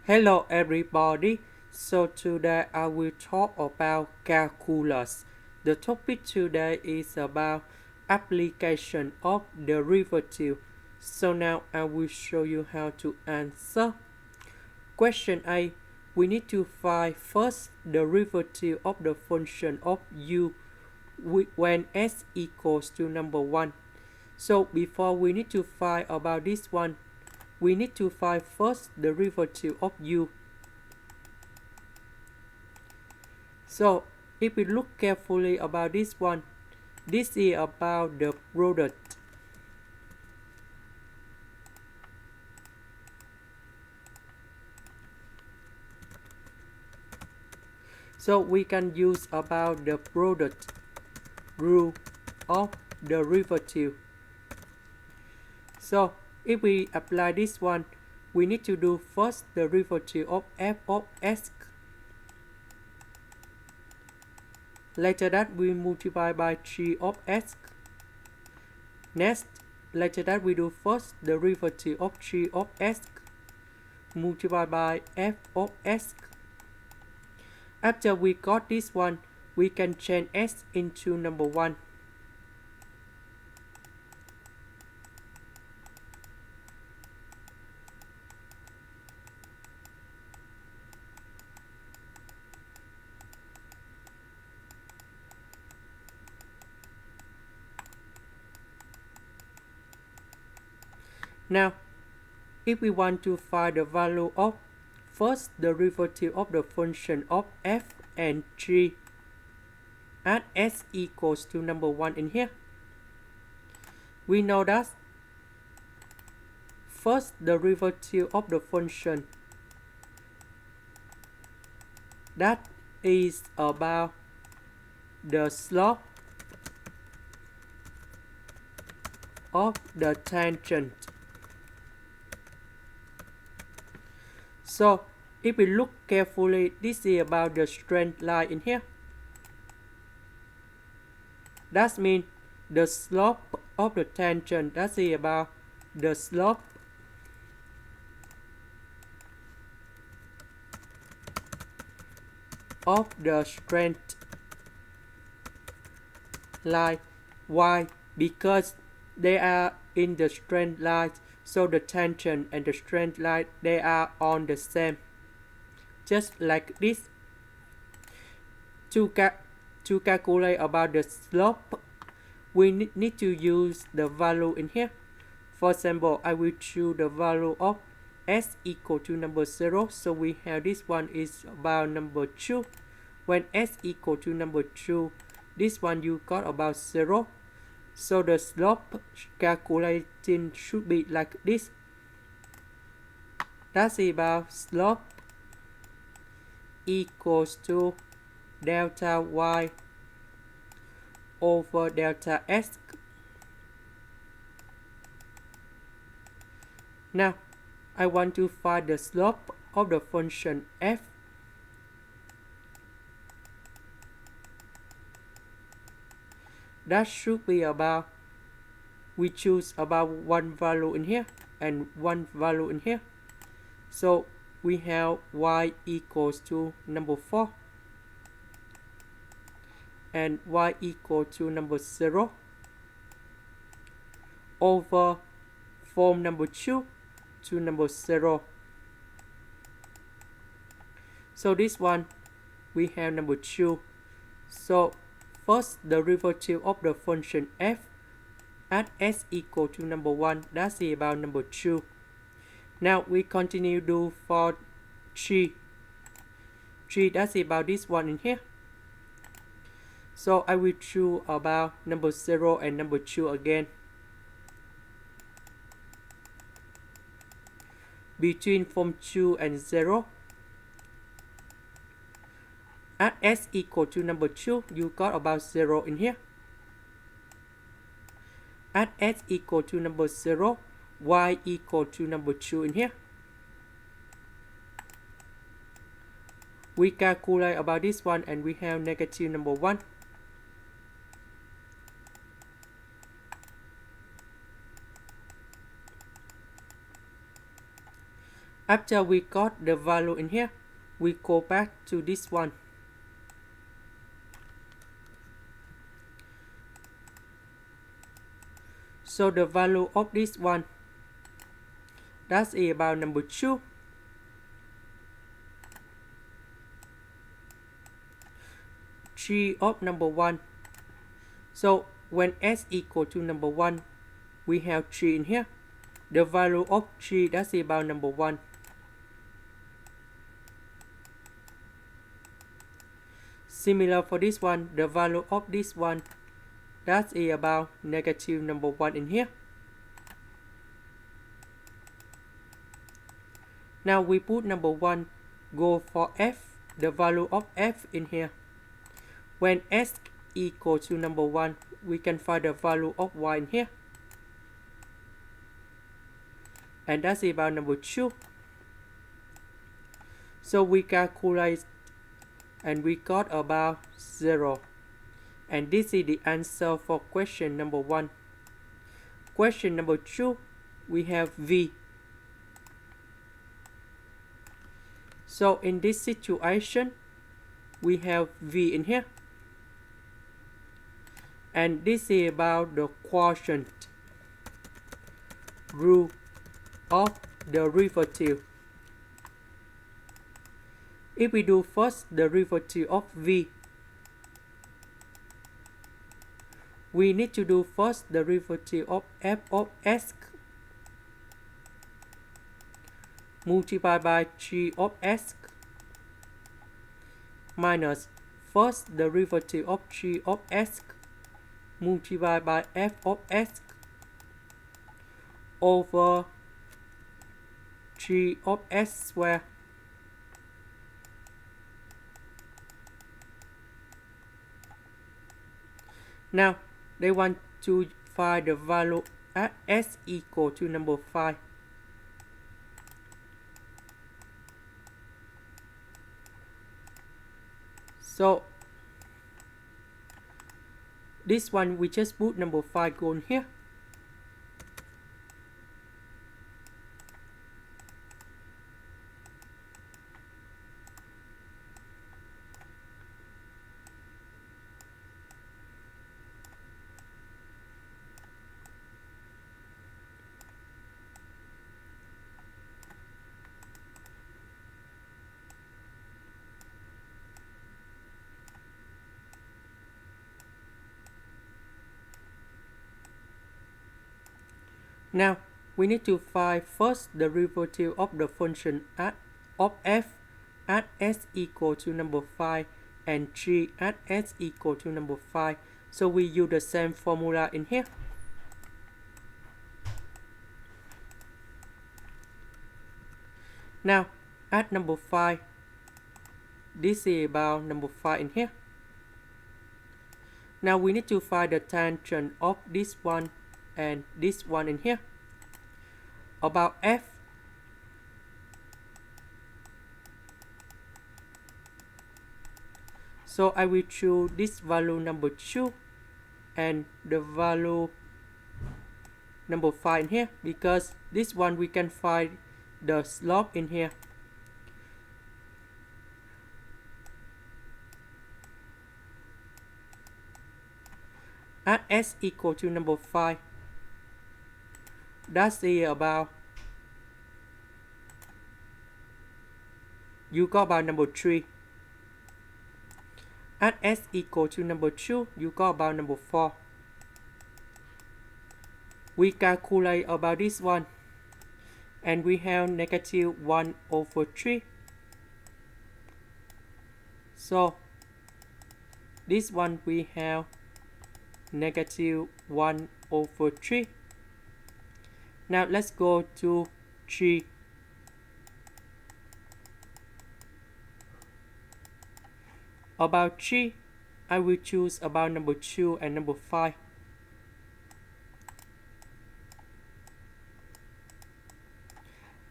Hello everybody. So today I will talk about calculus. The topic today is about application of derivative. So now I will show you how to answer. Question A. We need to find first derivative of the function of u when s equals to number 1. So before we need to find about this one, we need to find first derivative of u. So if we look carefully about this one, this is about the product. So we can use about the product rule of derivative. So if we apply this one, we need to do first derivative of f of s. Later that we multiply by g of s. Next, later that we do first derivative of g of s multiplied by f of s. After we got this one, we can change s into number 1. Now, if we want to find the value of first derivative of the function of f and g at s equals to number 1 in here, we know that first derivative of the function that is about the slope of the tangent. So if we look carefully, this is about the straight line in here. That means the slope of the tangent, that is about the slope of the straight line. Why? Because they are in the straight line, so the tangent and the straight line, they are on the same. Just like this. To calculate about the slope, we need to use the value in here. For example, I will choose the value of s equal to number 0. So we have this one is about number 2. When s equal to number 2, this one you got about 0. So the slope calculating should be like this. That's about slope equals to delta y over delta s. Now, I want to find the slope of the function f. That should be about, we choose about one value in here and one value in here. So we have y equals to number 4 and y equal to number 0 over from number 2 to number 0. So this one we have number 2. So first derivative of the function f at s equal to number 1, that's about number 2. Now we continue do for g. G, that's about this one in here. So I will choose about number 0 and number 2 again. Between from 2 and 0, at s equal to number 2, you got about 0 in here. At s equal to number 0, y equal to number 2 in here. We calculate about this one and we have negative number 1. After we got the value in here, we go back to this one. So the value of this one, that's about number 2. G of number 1. So when s equal to number 1, we have 3 in here. The value of 3, that's about number 1. Similar for this one, the value of this one, that's about negative number 1 in here. Now we put number 1, go for f, the value of f in here. When s equal to number 1, we can find the value of y in here. And that's about number 2. So we calculate and we got about 0. And this is the answer for question number 1. Question number 2, we have v. So in this situation, we have v in here. And this is about the quotient rule of the derivative. If we do first the derivative of v, we need to do first the derivative of f of s multiplied by g of s minus first the derivative of g of s multiplied by f of s over g of s squared. Now they want to find the value at s equal to number 5. So this one we just put number 5 go in here. Now we need to find first the derivative of the function of f at s equal to number 5 and g at s equal to number 5. So we use the same formula in here. Now at number 5, this is about number 5 in here. Now we need to find the tangent of this one and this one in here. About f, so I will choose this value number 2 and the value number 5 in here, because this one we can find the slope in here. At s equal to number 5, that's about, you got about number 3. At s equal to number 2, you got about number 4. We calculate about this one, and we have negative 1 over 3. So this one we have negative 1 over 3. Now let's go to g. About g, I will choose about number 2 and number 5.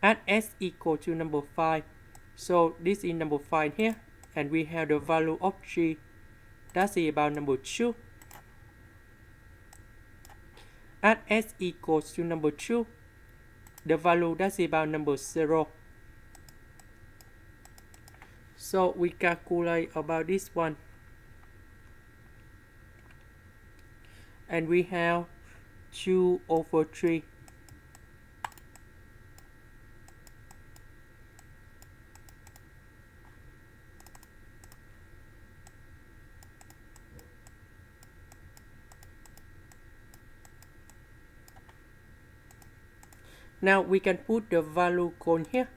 At s equal to number 5, so this is number 5 here, and we have the value of g, that's about number 2. At s equals to number 2, the value that's about number 0. So we calculate about this one. And we have 2 over 3. Now we can put the value cone here.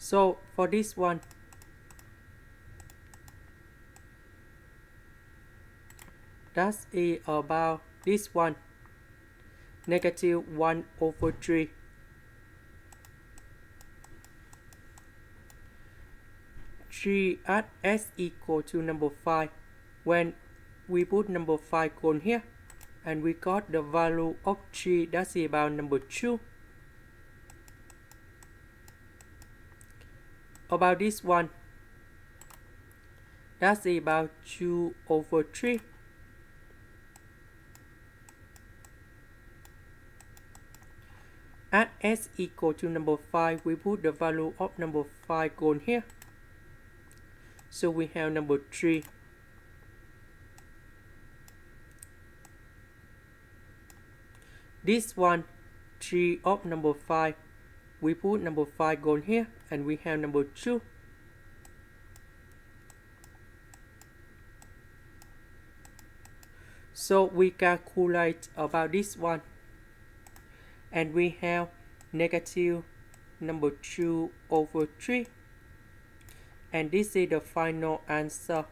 So for this one, that is about this one, negative 1 over 3. G at S equal to number 5. When we put number 5 cone here, and we got the value of G, that's about number 2. About this one, that's about 2 over 3. At S equal to number 5, we put the value of number 5 cone here. So we have number 3. This one, 3 of number 5. We put number 5 cone here, and we have number 2. So we calculate about this one. And we have negative number 2 over 3. And this is the final answer.